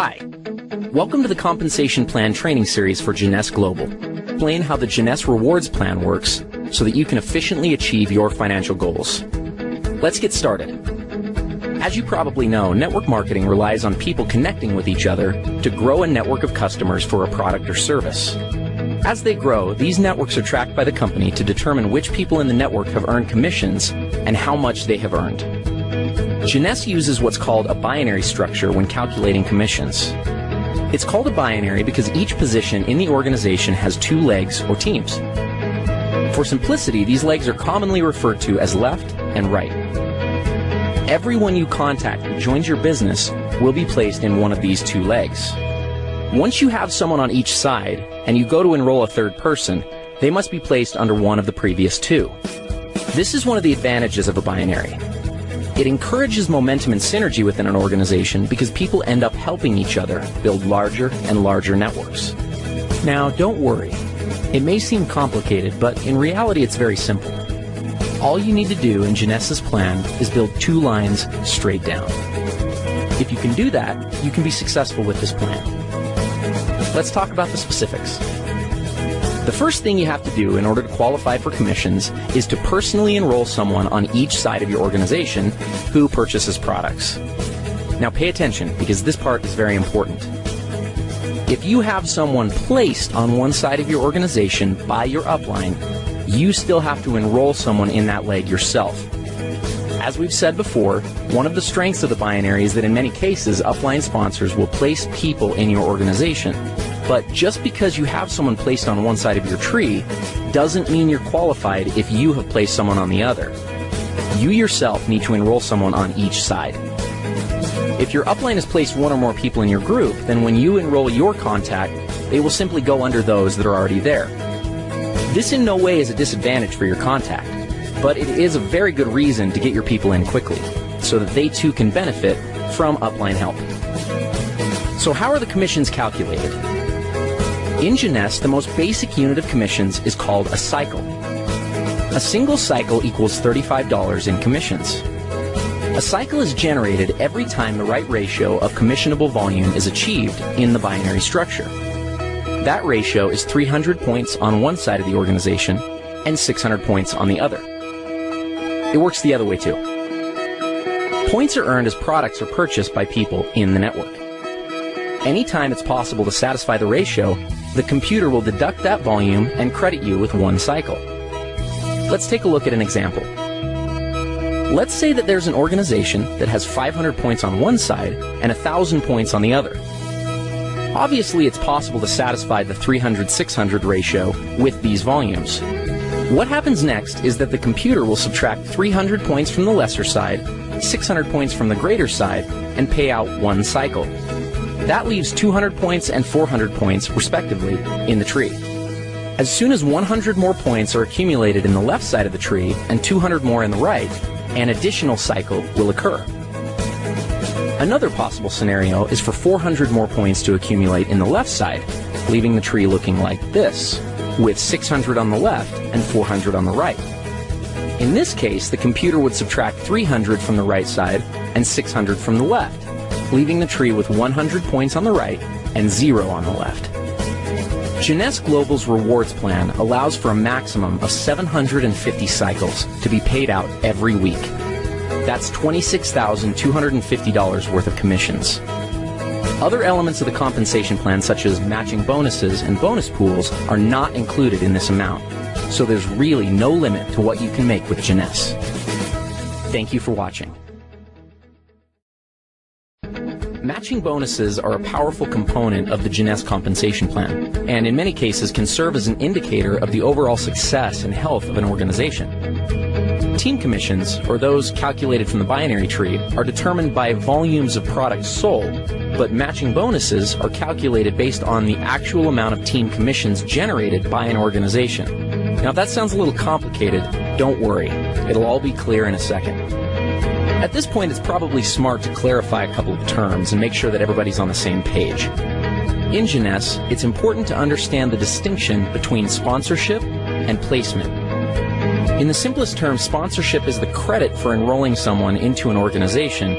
Hi, welcome to the Compensation Plan Training Series for Jeunesse Global. Explain how the Jeunesse Rewards Plan works so that you can efficiently achieve your financial goals. Let's get started. As you probably know, network marketing relies on people connecting with each other to grow a network of customers for a product or service. As they grow, these networks are tracked by the company to determine which people in the network have earned commissions and how much they have earned. Jeunesse uses what's called a binary structure when calculating commissions. It's called a binary because each position in the organization has two legs or teams. For simplicity, these legs are commonly referred to as left and right. Everyone you contact who joins your business will be placed in one of these two legs. Once you have someone on each side and you go to enroll a third person, they must be placed under one of the previous two. This is one of the advantages of a binary. It encourages momentum and synergy within an organization because people end up helping each other build larger and larger networks. Now, don't worry. It may seem complicated, but in reality it's very simple. All you need to do in Jeunesse's plan is build two lines straight down. If you can do that, you can be successful with this plan. Let's talk about the specifics. The first thing you have to do in order to qualify for commissions is to personally enroll someone on each side of your organization who purchases products. Now pay attention because this part is very important. If you have someone placed on one side of your organization by your upline, you still have to enroll someone in that leg yourself. As we've said before, one of the strengths of the binary is that in many cases, upline sponsors will place people in your organization. But just because you have someone placed on one side of your tree doesn't mean you're qualified if you have placed someone on the other. You yourself need to enroll someone on each side. If your upline has placed one or more people in your group, then when you enroll your contact, they will simply go under those that are already there. This in no way is a disadvantage for your contact, but it is a very good reason to get your people in quickly, so that they too can benefit from upline help. So how are the commissions calculated? In Jeunesse, the most basic unit of commissions is called a cycle. A single cycle equals $35 in commissions. A cycle is generated every time the right ratio of commissionable volume is achieved in the binary structure. That ratio is 300 points on one side of the organization and 600 points on the other. It works the other way too. Points are earned as products are purchased by people in the network. Anytime it's possible to satisfy the ratio, the computer will deduct that volume and credit you with one cycle. Let's take a look at an example. Let's say that there's an organization that has 500 points on one side and 1,000 points on the other. Obviously, it's possible to satisfy the 300-600 ratio with these volumes. What happens next is that the computer will subtract 300 points from the lesser side, 600 points from the greater side, and pay out one cycle. That leaves 200 points and 400 points, respectively, in the tree. As soon as 100 more points are accumulated in the left side of the tree and 200 more in the right, an additional cycle will occur. Another possible scenario is for 400 more points to accumulate in the left side, leaving the tree looking like this, with 600 on the left and 400 on the right. In this case, the computer would subtract 300 from the right side and 600 from the left, leaving the tree with 100 points on the right and 0 on the left. Jeunesse Global's rewards plan allows for a maximum of 750 cycles to be paid out every week. That's $26,250 worth of commissions. Other elements of the compensation plan, such as matching bonuses and bonus pools, are not included in this amount, so there's really no limit to what you can make with Jeunesse. Thank you for watching. Matching bonuses are a powerful component of the Jeunesse compensation plan, and in many cases can serve as an indicator of the overall success and health of an organization. Team commissions, or those calculated from the binary tree, are determined by volumes of products sold, but matching bonuses are calculated based on the actual amount of team commissions generated by an organization. Now, if that sounds a little complicated, don't worry. It'll all be clear in a second. At this point, it's probably smart to clarify a couple of terms and make sure that everybody's on the same page. In Jeunesse, it's important to understand the distinction between sponsorship and placement. In the simplest terms, sponsorship is the credit for enrolling someone into an organization,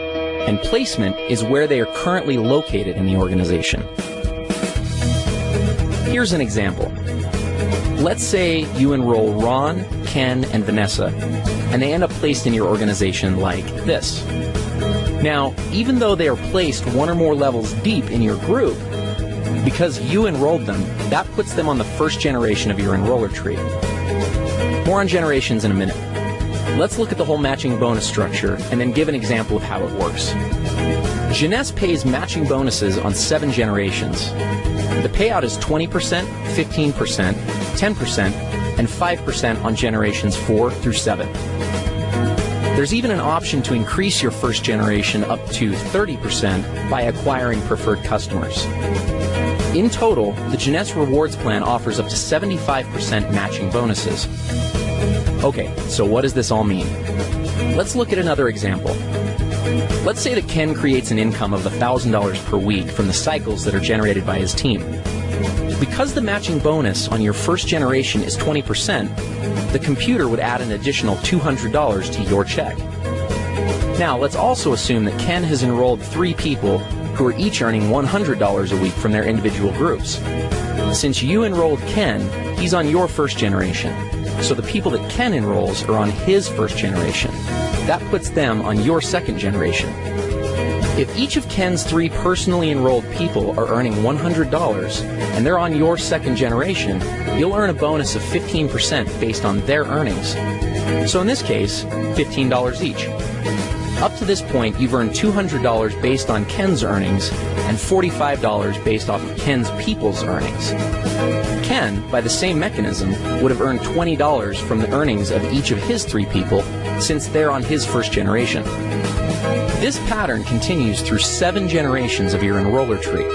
and placement is where they are currently located in the organization. Here's an example. Let's say you enroll Ron, Ken, and Vanessa, and they end up placed in your organization like this. Now, even though they are placed one or more levels deep in your group, because you enrolled them, that puts them on the first generation of your enroller tree. More on generations in a minute. Let's look at the whole matching bonus structure and then give an example of how it works. Jeunesse pays matching bonuses on 7 generations. The payout is 20%, 15%, 10%, and 5% on generations 4 through 7. There's even an option to increase your first generation up to 30% by acquiring preferred customers. In total, the Jeunesse Rewards Plan offers up to 75% matching bonuses. Okay, so what does this all mean? Let's look at another example. Let's say that Ken creates an income of $1,000 per week from the cycles that are generated by his team. Because the matching bonus on your first generation is 20%, the computer would add an additional $200 to your check. Now, let's also assume that Ken has enrolled 3 people who are each earning $100 a week from their individual groups. Since you enrolled Ken, he's on your first generation. So the people that Ken enrolls are on his first generation. That puts them on your second generation. If each of Ken's 3 personally enrolled people are earning $100 and they're on your second generation, you'll earn a bonus of 15% based on their earnings. So in this case, $15 each. Up to this point, you've earned $200 based on Ken's earnings and $45 based off of Ken's people's earnings. Ken, by the same mechanism, would have earned $20 from the earnings of each of his 3 people since they're on his first generation. This pattern continues through 7 generations of your enroller tree.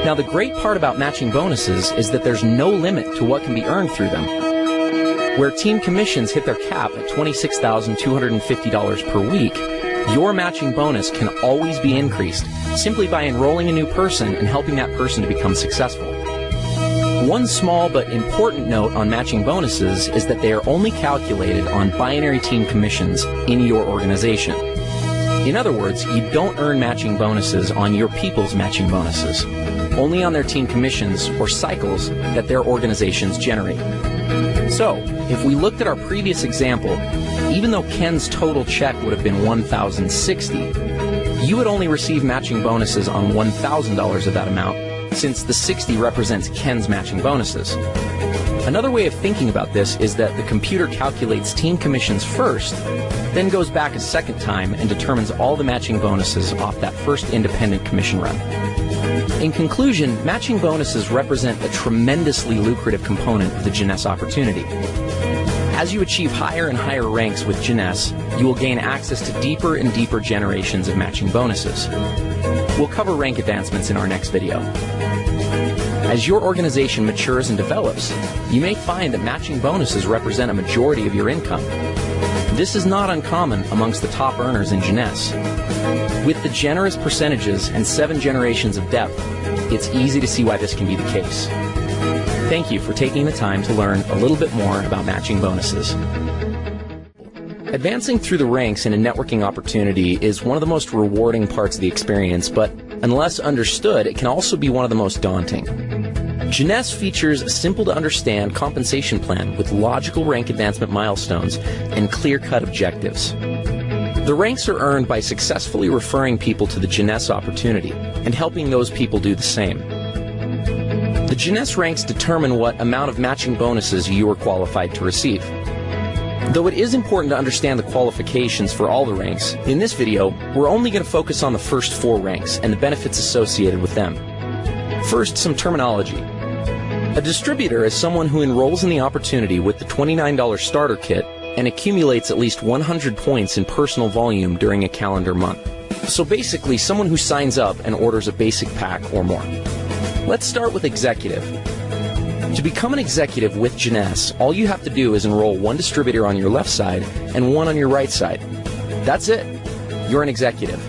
Now, the great part about matching bonuses is that there's no limit to what can be earned through them. Where team commissions hit their cap at $26,250 per week, your matching bonus can always be increased simply by enrolling a new person and helping that person to become successful. One small but important note on matching bonuses is that they are only calculated on binary team commissions in your organization. In other words, you don't earn matching bonuses on your people's matching bonuses, only on their team commissions or cycles that their organizations generate. So, if we looked at our previous example, even though Ken's total check would have been $1,060, you would only receive matching bonuses on $1,000 of that amount, since the 60 represents Ken's matching bonuses. Another way of thinking about this is that the computer calculates team commissions first, then goes back a second time and determines all the matching bonuses off that first independent commission run. In conclusion, matching bonuses represent a tremendously lucrative component of the Jeunesse opportunity. As you achieve higher and higher ranks with Jeunesse, you will gain access to deeper and deeper generations of matching bonuses. We'll cover rank advancements in our next video. As your organization matures and develops, you may find that matching bonuses represent a majority of your income. This is not uncommon amongst the top earners in Jeunesse. With the generous percentages and 7 generations of depth, it's easy to see why this can be the case. Thank you for taking the time to learn a little bit more about matching bonuses. Advancing through the ranks in a networking opportunity is one of the most rewarding parts of the experience, but unless understood, it can also be one of the most daunting. Jeunesse features a simple-to-understand compensation plan with logical rank advancement milestones and clear-cut objectives. The ranks are earned by successfully referring people to the Jeunesse opportunity and helping those people do the same. The Jeunesse ranks determine what amount of matching bonuses you are qualified to receive. Though it is important to understand the qualifications for all the ranks, in this video, we're only going to focus on the first 4 ranks and the benefits associated with them. First, some terminology. A distributor is someone who enrolls in the opportunity with the $29 starter kit and accumulates at least 100 points in personal volume during a calendar month. So basically, someone who signs up and orders a basic pack or more. Let's start with executive. To become an executive with Jeunesse, all you have to do is enroll 1 distributor on your left side and 1 on your right side. That's it. You're an executive.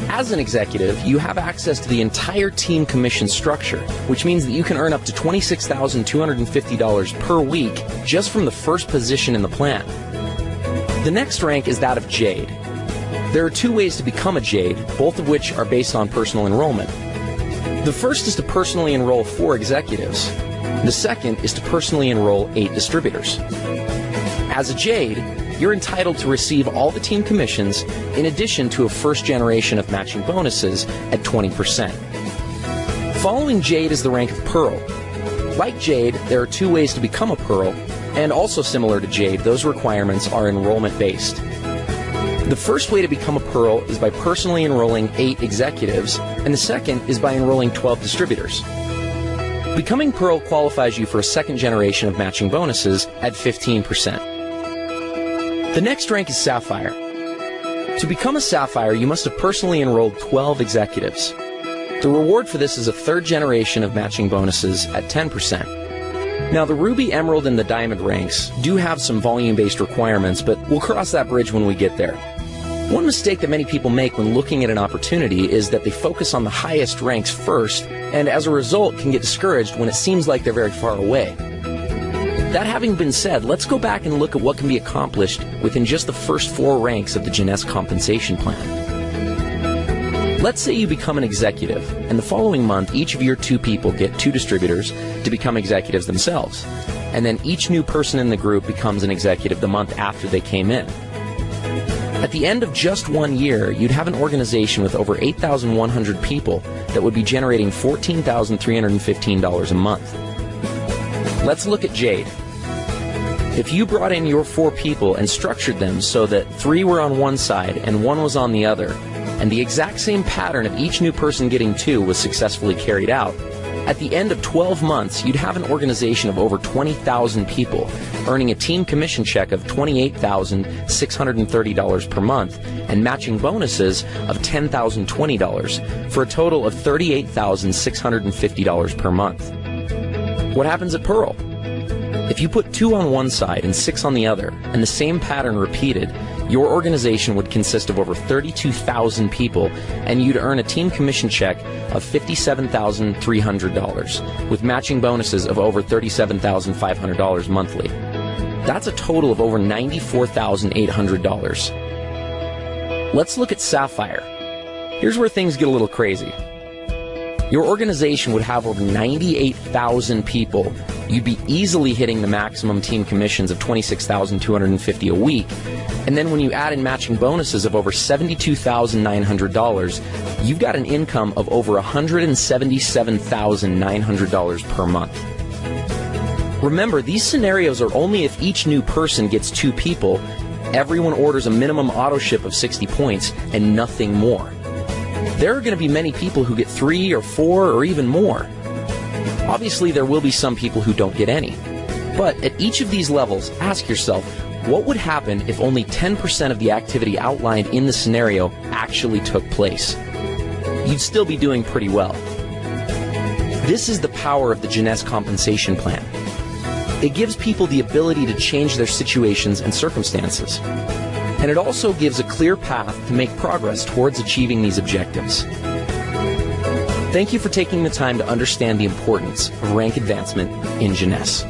As an executive, you have access to the entire team commission structure, which means that you can earn up to $26,250 per week just from the first position in the plan. The next rank is that of Jade. There are two ways to become a Jade, both of which are based on personal enrollment. The first is to personally enroll 4 executives. The second is to personally enroll 8 distributors. As a Jade, you're entitled to receive all the team commissions in addition to a first generation of matching bonuses at 20%. Following Jade is the rank of Pearl. Like Jade, there are 2 ways to become a Pearl, and also similar to Jade, those requirements are enrollment-based. The first way to become a Pearl is by personally enrolling 8 executives, and the second is by enrolling 12 distributors. Becoming Pearl qualifies you for a second generation of matching bonuses at 15%. The next rank is Sapphire. To become a Sapphire, you must have personally enrolled 12 executives. The reward for this is a third generation of matching bonuses at 10%. Now, the Ruby, Emerald, and the Diamond ranks do have some volume-based requirements, but we'll cross that bridge when we get there. One mistake that many people make when looking at an opportunity is that they focus on the highest ranks first, and as a result can get discouraged when it seems like they're very far away. That having been said, let's go back and look at what can be accomplished within just the first 4 ranks of the Jeunesse compensation plan. Let's say you become an executive, and the following month each of your 2 people get 2 distributors to become executives themselves, and then each new person in the group becomes an executive the month after they came in. At the end of just 1 year, you'd have an organization with over 8,100 people that would be generating $14,315 a month. Let's look at Jade. If you brought in your 4 people and structured them so that 3 were on one side and 1 was on the other, and the exact same pattern of each new person getting 2 was successfully carried out, at the end of 12 months, you'd have an organization of over 20,000 people, earning a team commission check of $28,630 per month and matching bonuses of $10,020 for a total of $38,650 per month. What happens at Pearl? If you put 2 on one side and 6 on the other, and the same pattern repeated, your organization would consist of over 32,000 people, and you'd earn a team commission check of $57,300, with matching bonuses of over $37,500 monthly. That's a total of over $94,800. Let's look at Sapphire. Here's where things get a little crazy. Your organization would have over 98,000 people. You'd be easily hitting the maximum team commissions of $26,250 a week. And then when you add in matching bonuses of over $72,900, you've got an income of over $177,900 per month. Remember, these scenarios are only if each new person gets 2 people, everyone orders a minimum auto ship of 60 points, and nothing more. There are going to be many people who get 3 or 4 or even more. Obviously, there will be some people who don't get any. But at each of these levels, ask yourself, what would happen if only 10% of the activity outlined in the scenario actually took place? You'd still be doing pretty well. This is the power of the Jeunesse compensation plan. It gives people the ability to change their situations and circumstances. And it also gives a clear path to make progress towards achieving these objectives. Thank you for taking the time to understand the importance of rank advancement in Jeunesse.